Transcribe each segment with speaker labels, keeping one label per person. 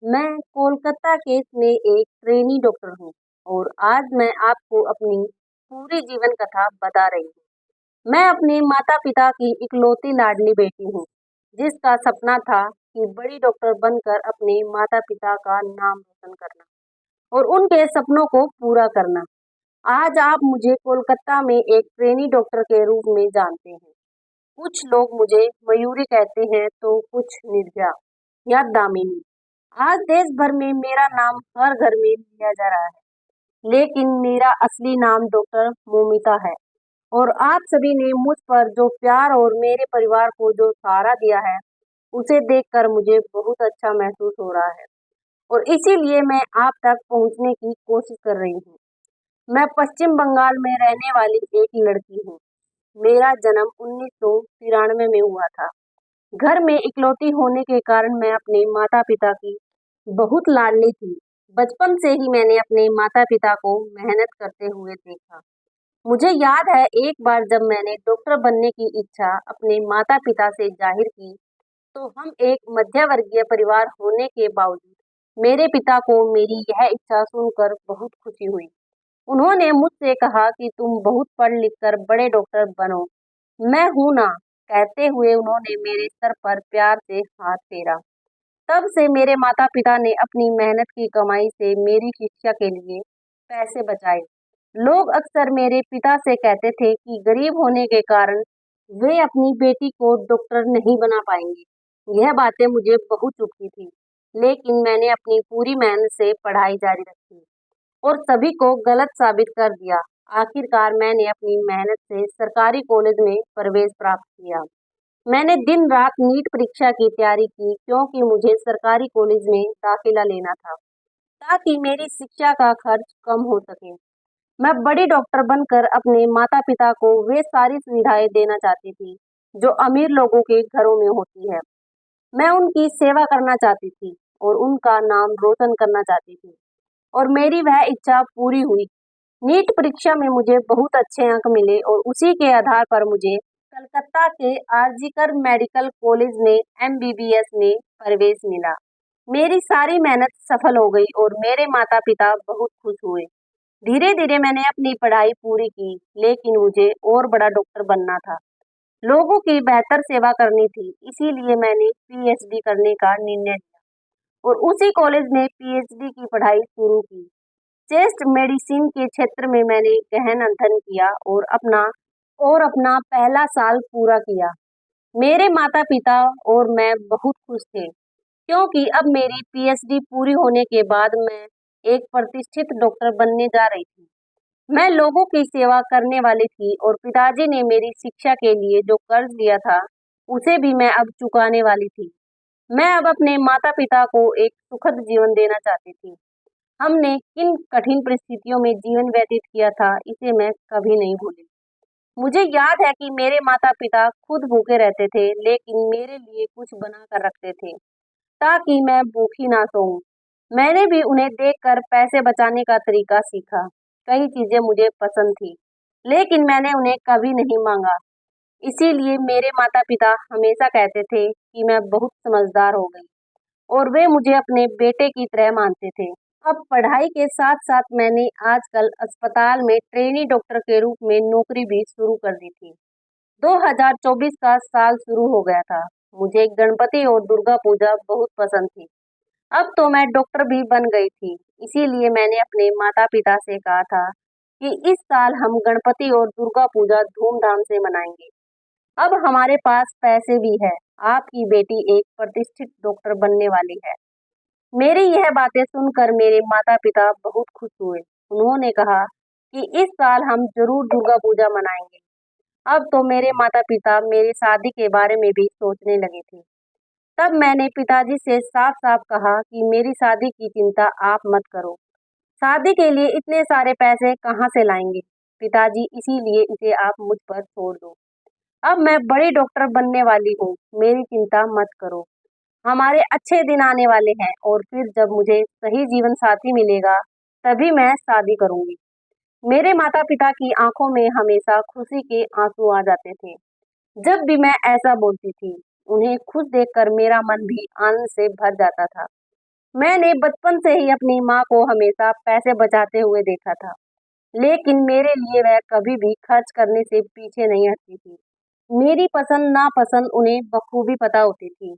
Speaker 1: मैं कोलकाता केस में एक ट्रेनी डॉक्टर हूँ और आज मैं आपको अपनी पूरी जीवन कथा बता रही हूँ। मैं अपने माता पिता की इकलौती लाडली बेटी हूँ, जिसका सपना था कि बड़ी डॉक्टर बनकर अपने माता पिता का नाम रोशन करना और उनके सपनों को पूरा करना। आज आप मुझे कोलकाता में एक ट्रेनी डॉक्टर के रूप में जानते हैं। कुछ लोग मुझे मयूरी कहते हैं तो कुछ निर्जा या दामिनी। आज देश भर में मेरा नाम हर घर में लिया जा रहा है, लेकिन मेरा असली नाम डॉक्टर मोमिता है। और आप सभी ने मुझ पर जो प्यार और मेरे परिवार को जो सहारा दिया है, उसे देखकर मुझे बहुत अच्छा महसूस हो रहा है। और इसीलिए मैं आप तक पहुंचने की कोशिश कर रही हूँ। मैं पश्चिम बंगाल में रहने वाली एक लड़की हूँ। मेरा जन्म 1993 में हुआ था। घर में इकलौती होने के कारण मैं अपने माता पिता की बहुत लाडली थी। बचपन से ही मैंने अपने माता पिता को मेहनत करते हुए देखा। मुझे याद है एक बार जब मैंने डॉक्टर बनने की इच्छा अपने माता पिता से जाहिर की, तो हम एक मध्यवर्गीय परिवार होने के बावजूद मेरे पिता को मेरी यह इच्छा सुनकर बहुत खुशी हुई। उन्होंने मुझसे कहा कि तुम बहुत पढ़ लिख कर बड़े डॉक्टर बनो। मैं हूं ना, कहते हुए उन्होंने मेरे सर पर प्यार से हाथ फेरा। तब से मेरे माता पिता ने अपनी मेहनत की कमाई से मेरी शिक्षा के लिए पैसे बचाए। लोग अक्सर मेरे पिता से कहते थे कि गरीब होने के कारण वे अपनी बेटी को डॉक्टर नहीं बना पाएंगे। यह बातें मुझे बहुत चुभती थी, लेकिन मैंने अपनी पूरी मेहनत से पढ़ाई जारी रखी और सभी को गलत साबित कर दिया। आखिरकार मैंने अपनी मेहनत से सरकारी कॉलेज में प्रवेश प्राप्त किया। मैंने दिन रात नीट परीक्षा की तैयारी की, क्योंकि मुझे सरकारी कॉलेज में दाखिला लेना था, ताकि मेरी शिक्षा का खर्च कम हो सके। मैं बड़ी डॉक्टर बनकर अपने माता पिता को वे सारी सुविधाएं देना चाहती थी जो अमीर लोगों के घरों में होती है। मैं उनकी सेवा करना चाहती थी और उनका नाम रोशन करना चाहती थी, और मेरी वह इच्छा पूरी हुई। नीट परीक्षा में मुझे बहुत अच्छे अंक मिले और उसी के आधार पर मुझे कलकत्ता के आरजीकर मेडिकल कॉलेज में एमबीबीएस में प्रवेश मिला। मेरी सारी मेहनत सफल हो गई और मेरे माता पिता बहुत खुश हुए। धीरे धीरे मैंने अपनी पढ़ाई पूरी की, लेकिन मुझे और बड़ा डॉक्टर बनना था। लोगों की बेहतर सेवा करनी थी, इसीलिए मैंने पीएचडी करने का निर्णय लिया और उसी कॉलेज में पीएचडी की पढ़ाई शुरू की। चेस्ट मेडिसिन के क्षेत्र में मैंने गहन अध्ययन किया और अपना पहला साल पूरा किया। मेरे माता-पिता और मैं बहुत खुश थे, क्योंकि अब मेरी पीएचडी पूरी होने के बाद मैं एक प्रतिष्ठित डॉक्टर बनने जा रही थी। मैं लोगों की सेवा करने वाली थी और पिताजी ने मेरी शिक्षा के लिए जो कर्ज लिया था, उसे भी मैं अब चुकाने वाली थी। मैं अब अपने माता-पिता को एक सुखद जीवन देना चाहती थी। हमने किन कठिन परिस्थितियों में जीवन व्यतीत किया था, इसे मैं कभी नहीं भूली। मुझे याद है कि मेरे माता-पिता खुद भूखे रहते थे, लेकिन मेरे लिए कुछ बना कर रखते थे, ताकि मैं भूखी ना सोऊं। मैंने भी उन्हें देखकर पैसे बचाने का तरीका सीखा। कई चीजें मुझे पसंद थी, लेकिन मैंने उन्हें कभी नहीं मांगा। इसीलिए मेरे माता-पिता हमेशा कहते थे कि मैं बहुत समझदार हो गई और वे मुझे अपने बेटे की तरह मानते थे। अब पढ़ाई के साथ-साथ मैंने आजकल अस्पताल में ट्रेनी डॉक्टर के रूप में नौकरी भी शुरू कर दी थी। 2024 का साल शुरू हो गया था। मुझे गणपति और दुर्गा पूजा बहुत पसंद थी। अब तो मैं डॉक्टर भी बन गई थी। इसीलिए मैंने अपने माता-पिता से कहा था कि इस साल हम गणपति और दुर्गा पूजा धूमधाम से मनाएंगे। अब हमारे पास पैसे भी है। आपकी बेटी एक प्रतिष्ठित डॉक्टर बनने वाली है। मेरी यह बातें सुनकर मेरे माता-पिता बहुत खुश हुए। उन्होंने कहा कि इस साल हम जरूर दुर्गा पूजा मनाएंगे। अब तो मेरे माता-पिता मेरी शादी के बारे में भी सोचने लगे थे। तब मैंने पिताजी से साफ-साफ कहा कि मेरी शादी की चिंता आप मत करो। शादी के लिए इतने सारे पैसे कहाँ से लाएंगे? पिताजी, इसीलिए इसे आप मुझ पर छोड़ दो। अब मैं बड़ी डॉक्टर बनने वाली हूँ, मेरी चिंता मत करो। हमारे अच्छे दिन आने वाले हैं और फिर जब मुझे सही जीवन साथी मिलेगा, तभी मैं शादी करूंगी। मेरे माता-पिता की आंखों में हमेशा खुशी के आंसू आ जाते थे। जब भी मैं ऐसा बोलती थी, उन्हें खुश देखकर मेरा मन भी आनंद से भर जाता था। मैंने बचपन से ही अपनी माँ को हमेशा पैसे बचाते हुए देखा था, लेकिन मेरे लिए वह कभी भी खर्च करने से पीछे नहीं हटती थी। मेरी पसंद नापसंद उन्हें बखूबी पता होती थी।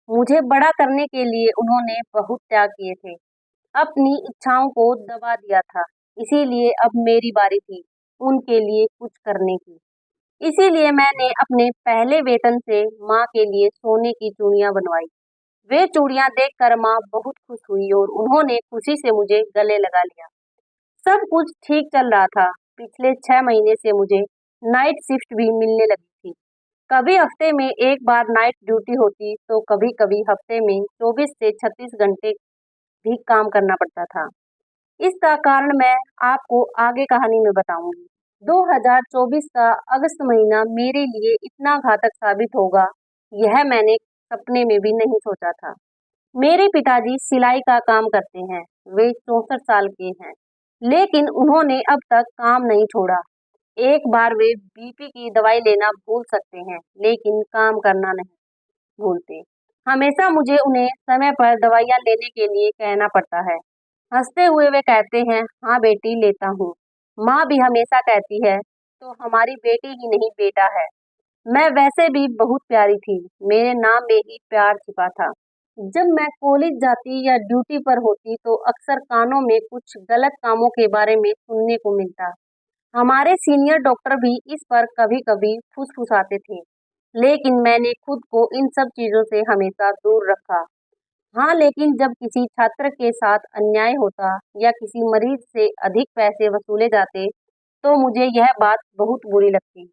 Speaker 1: मुझे बड़ा करने के लिए उन्होंने बहुत त्याग किए थे, अपनी इच्छाओं को दबा दिया था। इसीलिए अब मेरी बारी थी उनके लिए कुछ करने की। इसीलिए मैंने अपने पहले वेतन से माँ के लिए सोने की चूड़ियाँ बनवाई। वे चूड़ियाँ देखकर माँ बहुत खुश हुई और उन्होंने खुशी से मुझे गले लगा लिया। सब कुछ ठीक चल रहा था। पिछले 6 महीने से मुझे नाइट शिफ्ट भी मिलने लगी थी। कभी हफ्ते में एक बार नाइट ड्यूटी होती तो कभी-कभी हफ्ते में 24 से 36 घंटे भी काम करना पड़ता था। इसका कारण मैं आपको आगे कहानी में बताऊंगी। 2024 का अगस्त महीना मेरे लिए इतना घातक साबित होगा, यह मैंने सपने में भी नहीं सोचा था। मेरे पिताजी सिलाई का काम करते हैं। वे 64 साल के हैं, लेकिन उन्होंने अब तक काम नहीं छोड़ा। एक बार वे बीपी की दवाई लेना भूल सकते हैं, लेकिन काम करना नहीं भूलते। हमेशा मुझे उन्हें समय पर दवाइयाँ लेने के लिए कहना पड़ता है। हंसते हुए वे कहते हैं, हाँ बेटी लेता हूँ। माँ भी हमेशा कहती है, तो हमारी बेटी ही नहीं बेटा है। मैं वैसे भी बहुत प्यारी थी, मेरे नाम में ही प्यार छिपा था। जब मैं कॉलेज जाती या ड्यूटी पर होती तो अक्सर कानों में कुछ गलत कामों के बारे में सुनने को मिलता। हमारे सीनियर डॉक्टर भी इस पर कभी-कभी फुसफुसाते थे, लेकिन मैंने खुद को इन सब चीजों से हमेशा दूर रखा। हाँ, लेकिन जब किसी छात्र के साथ अन्याय होता या किसी मरीज से अधिक पैसे वसूले जाते, तो मुझे यह बात बहुत बुरी लगती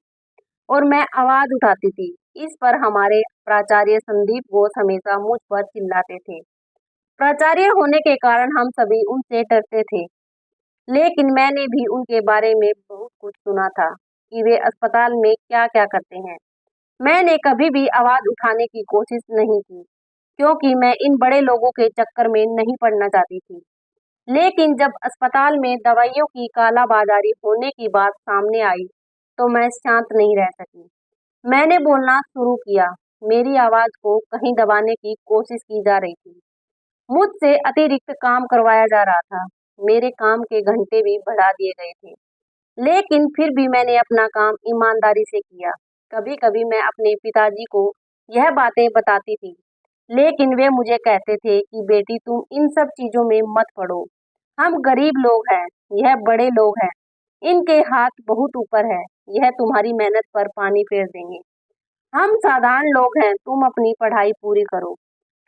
Speaker 1: और मैं आवाज उठाती थी। इस पर हमारे प्राचार्य संदीप घोष हमेशा मुझ पर चिल्लाते थे। प्राचार्य होने के कारण हम सभी उनसे डरते थे, लेकिन मैंने भी उनके बारे में बहुत कुछ सुना था कि वे अस्पताल में क्या-क्या करते हैं। मैंने कभी भी आवाज उठाने की कोशिश नहीं की, क्योंकि मैं इन बड़े लोगों के चक्कर में नहीं पड़ना चाहती थी। लेकिन जब अस्पताल में दवाइयों की कालाबाजारी होने की बात सामने आई, तो मैं शांत नहीं रह सकी। मैंने बोलना शुरू किया। मेरी आवाज को कहीं दबाने की कोशिश की जा रही थी। मुझसे अतिरिक्त काम करवाया जा रहा था। मेरे काम के घंटे भी बढ़ा दिए गए थे। लेकिन फिर भी मैंने अपना काम ईमानदारी से किया। कभी-कभी मैं अपने पिताजी को यह बातें बताती थी, लेकिन वे मुझे कहते थे कि बेटी तुम इन सब चीजों में मत पड़ो। हम गरीब लोग हैं, यह बड़े लोग हैं। इनके हाथ बहुत ऊपर है, यह तुम्हारी मेहनत पर पानी फेर देंगे। हम साधारण लोग हैं, तुम अपनी पढ़ाई पूरी करो,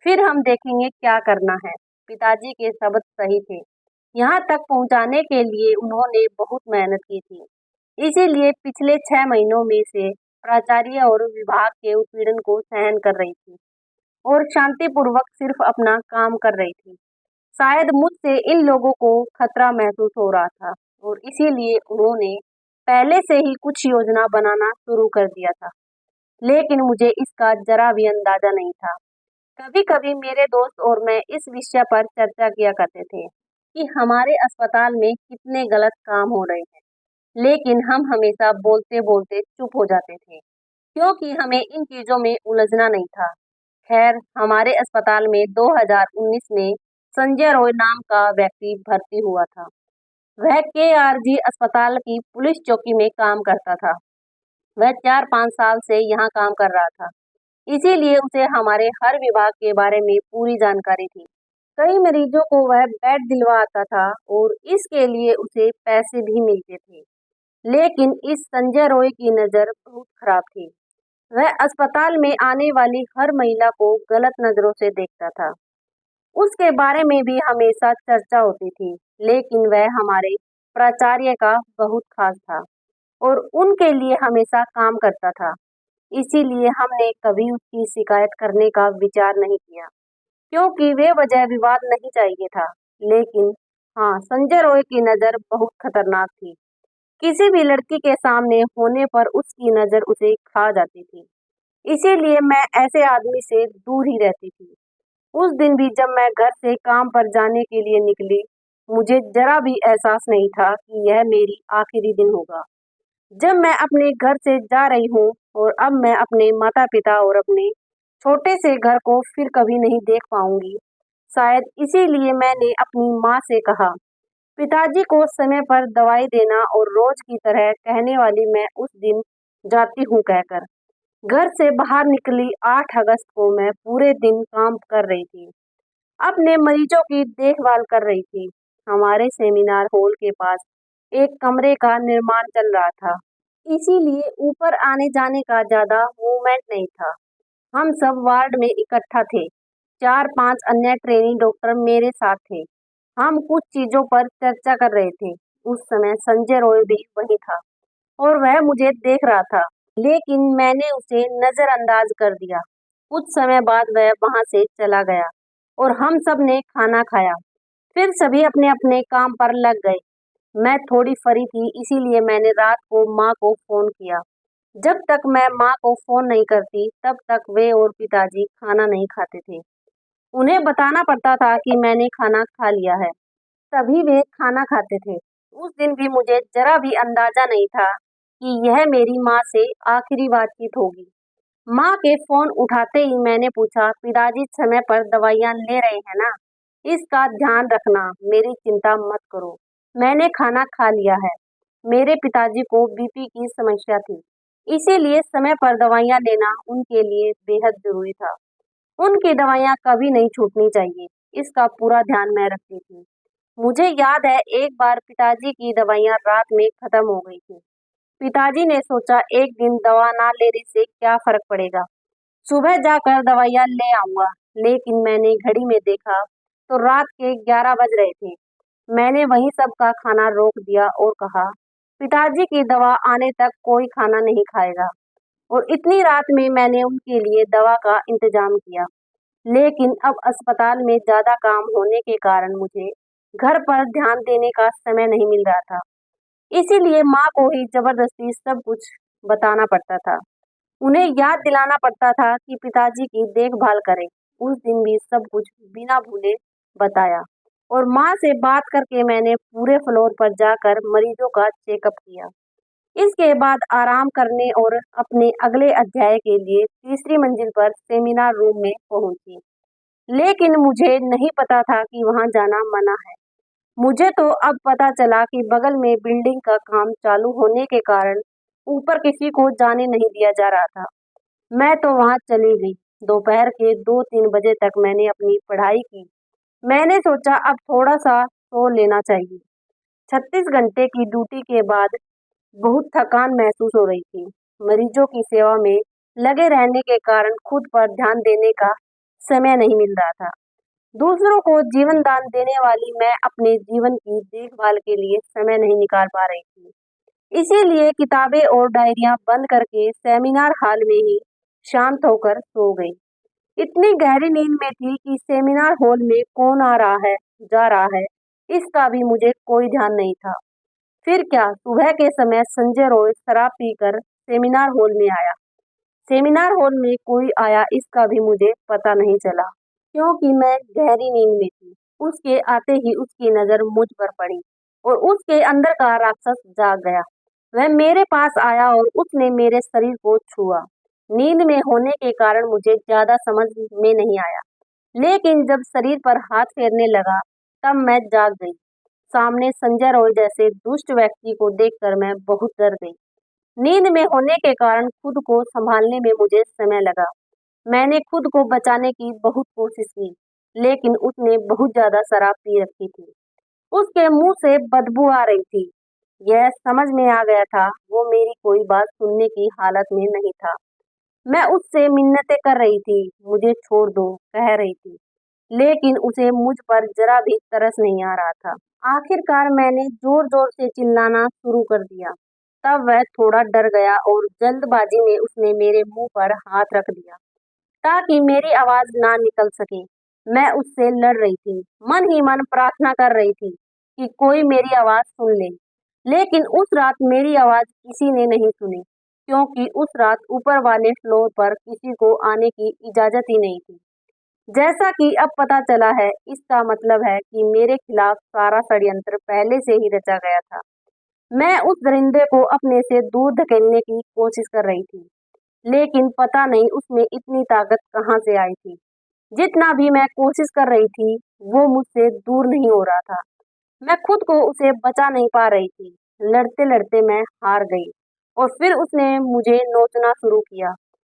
Speaker 1: फिर हम देखेंगे क्या करना है। पिताजी के शब्द सही थे। यहाँ तक पहुँचाने के लिए उन्होंने बहुत मेहनत की थी। इसीलिए पिछले 6 महीनों में से प्राचार्य और विभाग के उत्पीड़न को सहन कर रही थी और शांतिपूर्वक सिर्फ अपना काम कर रही थी। शायद मुझसे इन लोगों को खतरा महसूस हो रहा था और इसीलिए उन्होंने पहले से ही कुछ योजना बनाना शुरू कर दिया था, लेकिन मुझे इसका जरा भी अंदाजा नहीं था। कभी-कभी मेरे दोस्त और मैं इस विषय पर चर्चा किया करते थे कि हमारे अस्पताल में कितने गलत काम हो रहे हैं, लेकिन हम हमेशा बोलते-बोलते चुप हो जाते थे, क्योंकि हमें इन चीजों में उलझना नहीं था। खैर, हमारे अस्पताल में 2019 में संजय रॉय नाम का व्यक्ति भर्ती हुआ था। वह केआरजी अस्पताल की पुलिस चौकी में काम करता था। वह 4-5 साल से यहाँ काम कर रहा था, इसीलिए उसे हमारे हर विभाग के बारे में पूरी जानकारी थी। कई मरीजों को वह बेड दिलवा आता था और इसके लिए उसे पैसे भी मिलते थे। लेकिन इस संजय रॉय की नज़र बहुत खराब थी। वह अस्पताल में आने वाली हर महिला को गलत नज़रों से देखता था। उसके बारे में भी हमेशा चर्चा होती थी, लेकिन वह हमारे प्राचार्य का बहुत खास था और उनके लिए हमेशा काम करता था। इसीलिए हमने कभी उसकी शिकायत करने का विचार नहीं किया, क्योंकि वे वजह विवाद नहीं चाहिए था। लेकिन हाँ, संजय रॉय की नज़र बहुत खतरनाक थी। किसी भी लड़की के सामने होने पर उसकी नज़र उसे खा जाती थी। इसीलिए मैं ऐसे आदमी से दूर ही रहती थी। उस दिन भी जब मैं घर से काम पर जाने के लिए निकली, मुझे जरा भी एहसास नहीं था कि यह मेरी आखिरी दिन होगा। जब मैं अपने घर से जा रही हूँ और अब मैं अपने माता-पिता और अपने छोटे से घर को फिर कभी नहीं देख पाऊंगी, शायद इसीलिए मैंने अपनी माँ से कहा। पिताजी को समय पर दवाई देना और रोज की तरह कहने वाली मैं उस दिन जाती हूँ कहकर घर से बाहर निकली। 8 अगस्त को मैं पूरे दिन काम कर रही थी, अपने मरीजों की देखभाल कर रही थी। हमारे सेमिनार हॉल के पास एक कमरे का निर्माण चल रहा था, इसीलिए ऊपर आने जाने का ज्यादा मूवमेंट नहीं था। हम सब वार्ड में इकट्ठा थे। 4-5 अन्य ट्रेनिंग डॉक्टर मेरे साथ थे। हम कुछ चीजों पर चर्चा कर रहे थे। उस समय संजय रॉय भी वहीं था और वह मुझे देख रहा था, लेकिन मैंने उसे नजरअंदाज कर दिया। कुछ समय बाद वह वहां से चला गया और हम सब ने खाना खाया। फिर सभी अपने अपने काम पर लग गए। मैं थोड़ी फरी थी, इसीलिए मैंने रात को माँ को फोन किया। जब तक मैं माँ को फोन नहीं करती तब तक वे और पिताजी खाना नहीं खाते थे। उन्हें बताना पड़ता था कि मैंने खाना खा लिया है, तभी वे खाना खाते थे। उस दिन भी मुझे जरा भी अंदाजा नहीं था कि यह मेरी माँ से आखिरी बातचीत होगी। माँ के फोन उठाते ही मैंने पूछा, पिताजी समय पर दवाइयाँ ले रहे हैं ना? इसका ध्यान रखना, मेरी चिंता मत करो। मैंने खाना खा लिया है। मेरे पिताजी को बीपी की समस्या थी, इसीलिए समय पर दवाइयाँ लेना उनके लिए बेहद जरूरी था। उनकी दवाइयाँ कभी नहीं छूटनी चाहिए, इसका पूरा ध्यान मैं रखती थी। मुझे याद है एक बार पिताजी की दवाइयाँ रात में खत्म हो गई थी। पिताजी ने सोचा एक दिन दवा ना लेने से क्या फर्क पड़ेगा, सुबह जाकर दवाइयाँ ले आऊंगा। लेकिन मैंने घड़ी में देखा तो रात के 11 बज रहे थे। मैंने वहीं सबका खाना रोक दिया और कहा, पिताजी की दवा आने तक कोई खाना नहीं खाएगा। और इतनी रात में मैंने उनके लिए दवा का इंतजाम किया। लेकिन अब अस्पताल में ज्यादा काम होने के कारण मुझे घर पर ध्यान देने का समय नहीं मिल रहा था। इसीलिए माँ को ही जबरदस्ती सब कुछ बताना पड़ता था। उन्हें याद दिलाना पड़ता था कि पिताजी की देखभाल करें। उस दिन भी सब कुछ बिना भूले बताया और माँ से बात करके मैंने पूरे फ्लोर पर जाकर मरीजों का चेकअप किया। इसके बाद आराम करने और अपने अगले अध्याय के लिए तीसरी मंजिल पर सेमिनार रूम में पहुंची। लेकिन मुझे नहीं पता था कि वहां जाना मना है। मुझे तो अब पता चला कि बगल में बिल्डिंग का काम चालू होने के कारण ऊपर किसी को जाने नहीं दिया जा रहा था। मैं तो वहां चली गई। दोपहर के 2-3 बजे तक मैंने अपनी पढ़ाई की। मैंने सोचा अब थोड़ा सा सो लेना चाहिए। 36 घंटे की ड्यूटी के बाद बहुत थकान महसूस हो रही थी। मरीजों की सेवा में लगे रहने के कारण खुद पर ध्यान देने का समय नहीं मिल रहा था। दूसरों को जीवन दान देने वाली मैं अपने जीवन की देखभाल के लिए समय नहीं निकाल पा रही थी। इसीलिए किताबें और डायरियां बंद करके सेमिनार हॉल में ही शांत होकर सो गई। इतनी गहरी नींद में थी कि सेमिनार हॉल में कौन आ रहा है, जा रहा है, इसका भी मुझे कोई ध्यान नहीं था। फिर क्या, सुबह के समय संजय रॉय शराब पीकर सेमिनार हॉल में आया। सेमिनार हॉल में कोई आया इसका भी मुझे पता नहीं चला, क्योंकि मैं गहरी नींद में थी। उसके आते ही उसकी नजर मुझ पर पड़ी और उसके अंदर का राक्षस जाग गया। वह मेरे पास आया और उसने मेरे शरीर को छुआ। नींद में होने के कारण मुझे ज्यादा समझ में नहीं आया, लेकिन जब शरीर पर हाथ फेरने लगा तब मैं जाग गई। सामने संजय रॉय जैसे दुष्ट व्यक्ति को देखकर मैं बहुत डर गई। नींद में होने के कारण खुद को संभालने में मुझे समय लगा। मैंने खुद को बचाने की बहुत कोशिश की, लेकिन उसने बहुत ज्यादा शराब पी रखी थी। उसके मुंह से बदबू आ रही थी। यह समझ में आ गया था वो मेरी कोई बात सुनने की हालत में नहीं था। मैं उससे मिन्नतें कर रही थी, मुझे छोड़ दो कह रही थी, लेकिन उसे मुझ पर जरा भी तरस नहीं आ रहा था। आखिरकार मैंने जोर जोर से चिल्लाना शुरू कर दिया। तब वह थोड़ा डर गया और जल्दबाजी में उसने मेरे मुंह पर हाथ रख दिया ताकि मेरी आवाज ना निकल सके। मैं उससे लड़ रही थी, मन ही मन प्रार्थना कर रही थी कि कोई मेरी आवाज सुन ले। लेकिन उस रात मेरी आवाज किसी ने नहीं सुनी, क्योंकि उस रात ऊपर वाले फ्लोर पर किसी को आने की इजाजत ही नहीं थी। जैसा कि अब पता चला है, इसका मतलब है कि मेरे खिलाफ सारा षड्यंत्र पहले से ही रचा गया था। मैं उस दरिंदे को अपने से दूर धकेलने की कोशिश कर रही थी, लेकिन पता नहीं उसमें इतनी ताकत कहाँ से आई थी। जितना भी मैं कोशिश कर रही थी, वो मुझसे दूर नहीं हो रहा था। मैं खुद को उसे बचा नहीं पा रही थी। लड़ते-लड़ते मैं हार गई और फिर उसने मुझे नोचना शुरू किया,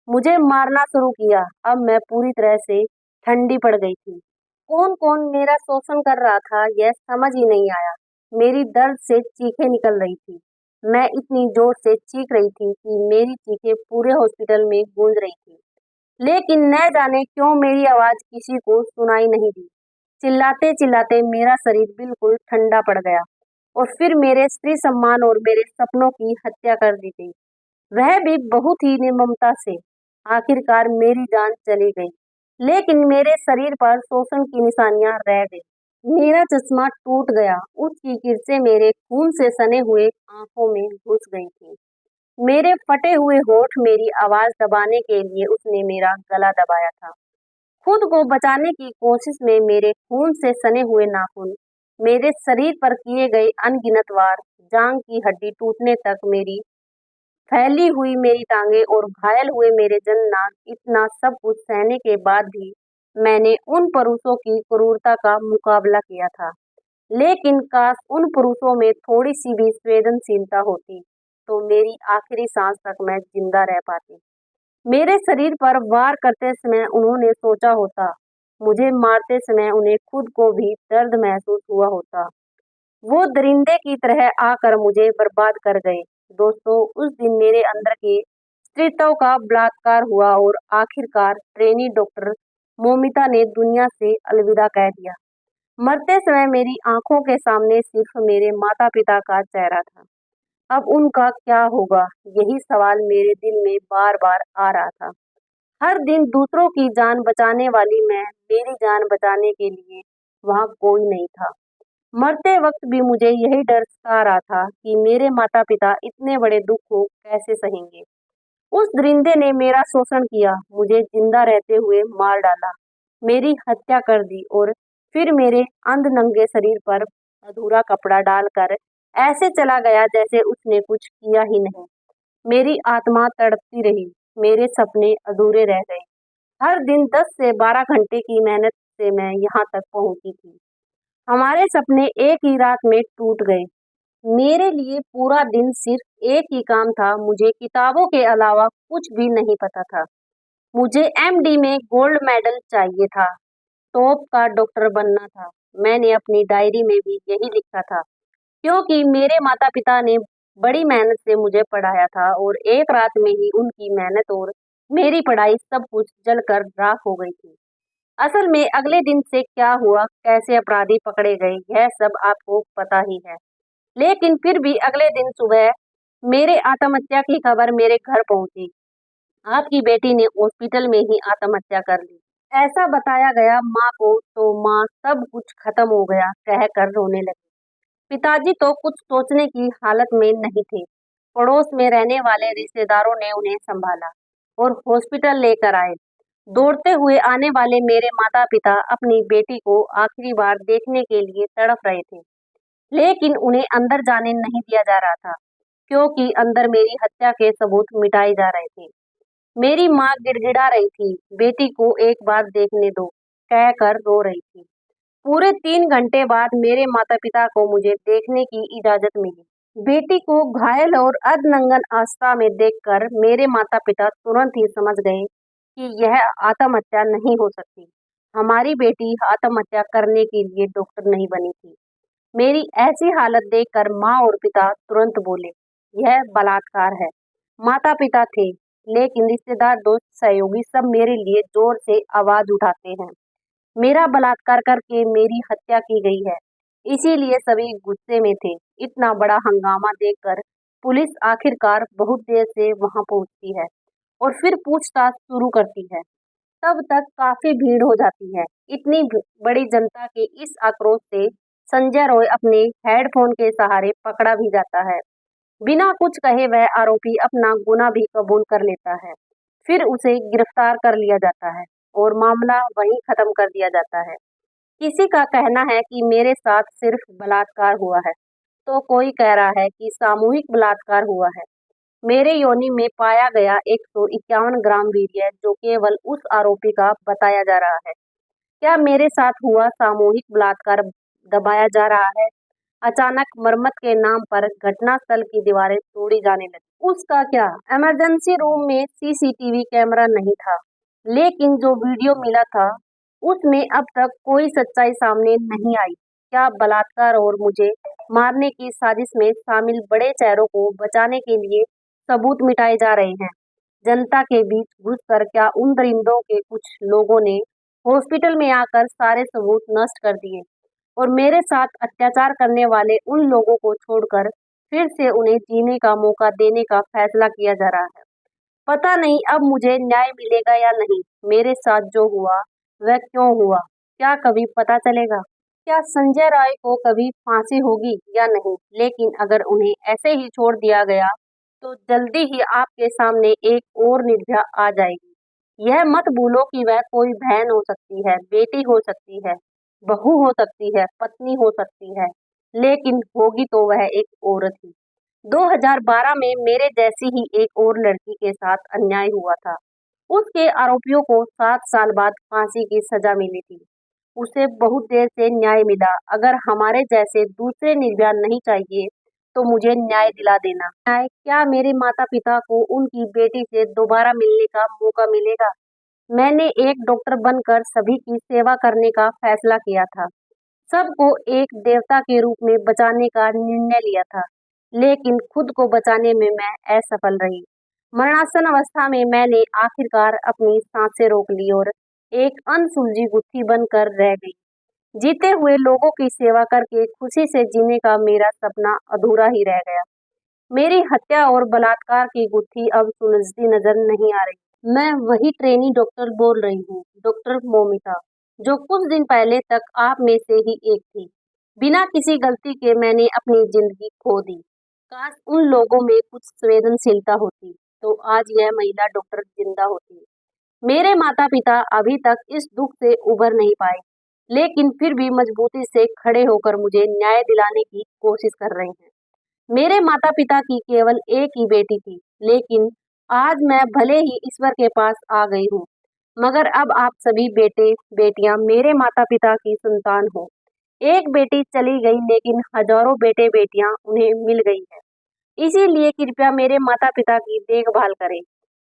Speaker 1: मुझे मारना शुरू किया। अब मैं पूरी तरह से ठंडी पड़ गई थी। कौन-कौन मेरा शोषण कर रहा था, यह समझ ही नहीं आया। मेरी दर्द से चीखें निकल रही थी। मैं इतनी जोर से चीख रही थी कि मेरी चीखें पूरे हॉस्पिटल में गूंज रही थी। लेकिन न जाने क्यों मेरी आवाज किसी को सुनाई नहीं दी। चिल्लाते-चिल्लाते मेरा शरीर बिल्कुल ठंडा पड़ गया और फिर मेरे स्त्री सम्मान और मेरे सपनों की हत्या कर दी गई। वह भी बहुत ही निर्ममता से। आखिरकार मेरी जान चली गई, लेकिन मेरे शरीर पर शोषण की निशानियां रह गई। मेरा चश्मा टूट गया, उसकी किरणें मेरे खून से सने हुए आंखों में घुस गई थी। मेरे फटे हुए होठ मेरी आवाज दबाने के लिए उसने मेरा गला दबाया था। खुद को बचाने की कोशिश में मेरे खून से सने हुए नाखून, मेरे शरीर पर किए गए अनगिनत वार, जांग की हड्डी टूटने तक मेरी फैली हुई मेरी टांगें और घायल हुए मेरे जन्नाग, इतना सब कुछ सहने के बाद भी मैंने उन पुरुषों की क्रूरता का मुकाबला किया था। लेकिन काश उन पुरुषों में थोड़ी सी भी संवेदनशीलता होती, तो मेरी आखिरी सांस तक मैं जिंदा रह पाती। मेरे शरीर पर वार करते समय उन्होंने सोचा होता, मुझे मारते समय उन्हें खुद को भी दर्द महसूस हुआ होता। वो दरिंदे की तरह आकर मुझे बर्बाद कर गए। दोस्तों, उस दिन मेरे अंदर के स्त्रीत्व का बलात्कार हुआ और आखिरकार ट्रेनी डॉक्टर मोमिता ने दुनिया से अलविदा कह दिया। मरते समय मेरी आंखों के सामने सिर्फ मेरे माता पिता का चेहरा था। अब उनका क्या होगा, यही सवाल मेरे दिल में बार बार आ रहा था। हर दिन दूसरों की जान बचाने वाली मैं, मेरी जान बचाने के लिए वहां कोई नहीं था। मरते वक्त भी मुझे यही डर सता रहा था कि मेरे माता पिता इतने बड़े दुख को कैसे सहेंगे। उस दरिंदे ने मेरा शोषण किया, मुझे जिंदा रहते हुए मार डाला, मेरी हत्या कर दी और फिर मेरे अंध-नंगे शरीर पर अधूरा कपड़ा डालकर ऐसे चला गया जैसे उसने कुछ किया ही नहीं। मेरी आत्मा तड़पती रही, मेरे सपने अधूरे रह गए। हर दिन 10 से 12 घंटे की मेहनत से मैं यहाँ तक पहुंची थी। हमारे सपने एक ही रात में टूट गए। मेरे लिए पूरा दिन सिर्फ एक ही काम था, मुझे किताबों के अलावा कुछ भी नहीं पता था। मुझे एमडी में गोल्ड मेडल चाहिए था, तोप का डॉक्टर बनना था। मैंने अपनी डायरी में भी यही लिखा था, क्योंकि मेरे माता-पिता ने बड़ी मेहनत से मुझे पढ़ाया था और एक रात में ही उनकी मेहनत और मेरी पढ़ाई सब कुछ जलकर राख हो गई थी। असल में अगले दिन से क्या हुआ, कैसे अपराधी पकड़े गए, यह सब आपको पता ही है। लेकिन फिर भी अगले दिन सुबह मेरे आत्महत्या की खबर मेरे घर पहुंची। आपकी बेटी ने हॉस्पिटल में ही आत्महत्या कर ली, ऐसा बताया गया माँ को। तो माँ सब कुछ खत्म हो गया कहकर रोने लगी। पिताजी तो कुछ सोचने की हालत में नहीं थे। पड़ोस में रहने वाले रिश्तेदारों ने उन्हें संभाला और हॉस्पिटल लेकर आए। दौड़ते हुए आने वाले मेरे माता पिता अपनी बेटी को आखिरी बार देखने के लिए तड़प रहे थे, लेकिन उन्हें अंदर जाने नहीं दिया जा रहा था, क्योंकि अंदर मेरी हत्या के सबूत मिटाए जा रहे थे। मेरी माँ गिड़गिड़ा रही थी, बेटी को एक बार देखने दो, कहकर रो रही थी। पूरे 3 घंटे बाद मेरे माता पिता को मुझे देखने की इजाजत मिली। बेटी को घायल और अर्धनंगन अवस्था में देखकर मेरे माता पिता तुरंत ही समझ गए कि यह आत्महत्या नहीं हो सकती। हमारी बेटी आत्महत्या करने के लिए डॉक्टर नहीं बनी थी। मेरी ऐसी हालत देखकर माँ और पिता तुरंत बोले, यह बलात्कार है। माता पिता थे, लेकिन रिश्तेदार, दोस्त, सहयोगी सब मेरे लिए जोर से आवाज उठाते हैं। मेरा बलात्कार करके मेरी हत्या की गई है, इसीलिए सभी गुस्से में थे। इतना बड़ा हंगामा देखकर पुलिस आखिरकार बहुत देर से वहां पहुंचती है और फिर पूछताछ शुरू करती है। तब तक काफी भीड़ हो जाती है। इतनी बड़ी जनता के इस आक्रोश से संजय रॉय अपने हेडफोन के सहारे पकड़ा भी जाता है। बिना कुछ कहे वह आरोपी अपना गुनाह भी कबूल कर लेता है। फिर उसे गिरफ्तार कर लिया जाता है और मामला वहीं खत्म कर दिया जाता है। किसी का कहना है कि मेरे साथ सिर्फ बलात्कार हुआ है, तो कोई कह रहा है कि सामूहिक बलात्कार हुआ है। मेरे योनि में पाया गया 151 ग्राम वीर्य जो केवल उस आरोपी का बताया जा रहा है। क्या मेरे साथ हुआ सामूहिक बलात्कार दबाया जा रहा है? अचानक मरम्मत के नाम पर घटनास्थल की दीवारें तोड़ी जाने लगी। उसका क्या? इमरजेंसी रूम में सीसीटीवी कैमरा नहीं था, लेकिन जो वीडियो मिला था उसमें अब तक कोई सच्चाई सामने नहीं आई। क्या बलात्कार और मुझे मारने की साजिश में शामिल बड़े चेहरों को बचाने के लिए सबूत मिटाए जा रहे हैं? जनता के बीच घुसकर क्या उन दरिंदों के कुछ लोगों ने हॉस्पिटल में आकर सारे सबूत नष्ट कर दिए और मेरे साथ अत्याचार करने वाले उन लोगों को छोड़कर फिर से उन्हें जीने का मौका देने का फैसला किया जा रहा है? पता नहीं अब मुझे न्याय मिलेगा या नहीं। मेरे साथ जो हुआ वह क्यों हुआ, क्या कभी पता चलेगा? क्या संजय राय को कभी फांसी होगी या नहीं? लेकिन अगर उन्हें ऐसे ही छोड़ दिया गया तो जल्दी ही आपके सामने एक और निर्भया आ जाएगी। यह मत भूलो कि वह कोई बहन हो सकती है, बेटी हो सकती है, बहू हो सकती है, पत्नी हो सकती है, लेकिन होगी तो वह एक औरत ही। 2012 में मेरे जैसी ही एक और लड़की के साथ अन्याय हुआ था। उसके आरोपियों को 7 साल बाद फांसी की सजा मिली थी। उसे बहुत देर से न्याय मिला। अगर हमारे जैसे दूसरे निर्भया नहीं चाहिए तो मुझे न्याय दिला देना। न्याय क्या? मेरे माता पिता को उनकी बेटी से दोबारा मिलने का मौका मिलेगा। मैंने एक डॉक्टर बनकर सभी की सेवा करने का फैसला किया था, सबको एक देवता के रूप में बचाने का निर्णय लिया था, लेकिन खुद को बचाने में मैं असफल रही। मरणासन अवस्था में मैंने आखिरकार अपनी सांसें रोक ली और एक अनसुलझी गुत्थी बनकर रह गई। जीते हुए लोगों की सेवा करके खुशी से जीने का मेरा सपना अधूरा ही रह गया। मेरी हत्या और बलात्कार की गुत्थी अब सुलझती नजर नहीं आ रही। मैं वही ट्रेनी डॉक्टर बोल रही हूँ, डॉक्टर मोमिता, जो कुछ दिन पहले तक आप में से ही एक थी। बिना किसी गलती के मैंने अपनी जिंदगी खो दी। काश उन लोगों में कुछ संवेदनशीलता होती तो आज यह महिला डॉक्टर जिंदा होती। मेरे माता पिता अभी तक इस दुख से उबर नहीं पाए, लेकिन फिर भी मजबूती से खड़े होकर मुझे न्याय दिलाने की कोशिश कर रहे हैं। मेरे माता पिता की केवल एक ही बेटी थी, लेकिन आज मैं भले ही ईश्वर के पास आ गई हूँ, मगर अब आप सभी बेटे बेटियां मेरे माता पिता की संतान हो। एक बेटी चली गई, लेकिन हजारों बेटे बेटियां उन्हें मिल गई है। इसीलिए कृपया मेरे माता पिता की देखभाल करें।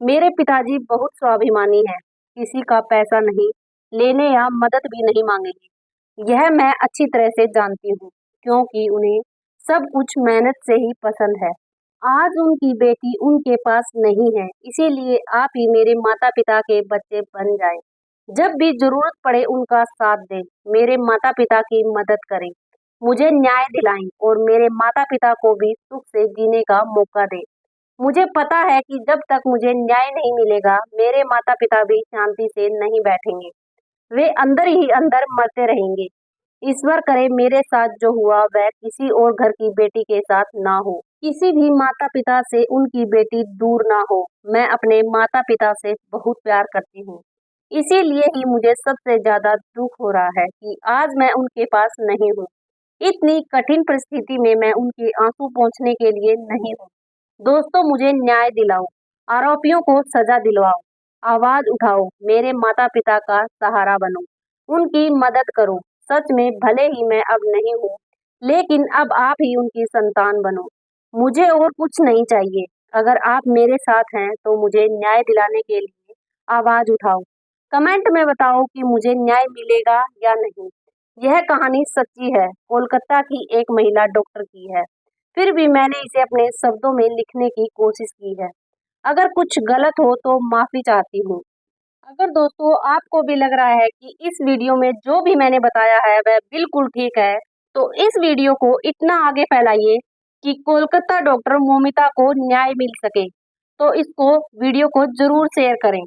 Speaker 1: मेरे पिताजी बहुत स्वाभिमानी हैं, किसी का पैसा नहीं लेने या मदद भी नहीं मांगेंगे। यह मैं अच्छी तरह से जानती हूँ, क्योंकि उन्हें सब कुछ मेहनत से ही पसंद है। आज उनकी बेटी उनके पास नहीं है, इसीलिए आप ही मेरे माता पिता के बच्चे बन जाएं। जब भी जरूरत पड़े उनका साथ दें, मेरे माता पिता की मदद करें, मुझे न्याय दिलाएं और मेरे माता पिता को भी सुख से जीने का मौका दें। मुझे पता है कि जब तक मुझे न्याय नहीं मिलेगा, मेरे माता पिता भी शांति से नहीं बैठेंगे। वे अंदर ही अंदर मरते रहेंगे। ईश्वर करे मेरे साथ जो हुआ वह किसी और घर की बेटी के साथ ना हो, किसी भी माता पिता से उनकी बेटी दूर ना हो। मैं अपने माता पिता से बहुत प्यार करती हूँ, इसीलिए ही मुझे सबसे ज्यादा दुख हो रहा है कि आज मैं उनके पास नहीं हूँ। इतनी कठिन परिस्थिति में मैं उनके आंसू पोंछने के लिए नहीं हूँ। दोस्तों, मुझे न्याय दिलाओ, आरोपियों को सजा दिलवाओ, आवाज उठाओ, मेरे माता पिता का सहारा बनो, उनकी मदद करो। सच में भले ही मैं अब नहीं हूँ, लेकिन अब आप ही उनकी संतान बनो। मुझे और कुछ नहीं चाहिए। अगर आप मेरे साथ हैं तो मुझे न्याय दिलाने के लिए आवाज उठाओ। कमेंट में बताओ कि मुझे न्याय मिलेगा या नहीं। यह कहानी सच्ची है, कोलकाता की एक महिला डॉक्टर की है। फिर भी मैंने इसे अपने शब्दों में लिखने की कोशिश की है। अगर कुछ गलत हो तो माफी चाहती हूँ। अगर दोस्तों आपको भी लग रहा है कि इस वीडियो में जो भी मैंने बताया है वह बिल्कुल ठीक है, तो इस वीडियो को इतना आगे फैलाइए कि कोलकाता डॉक्टर मोमिता को न्याय मिल सके। तो इसको वीडियो को जरूर शेयर करें।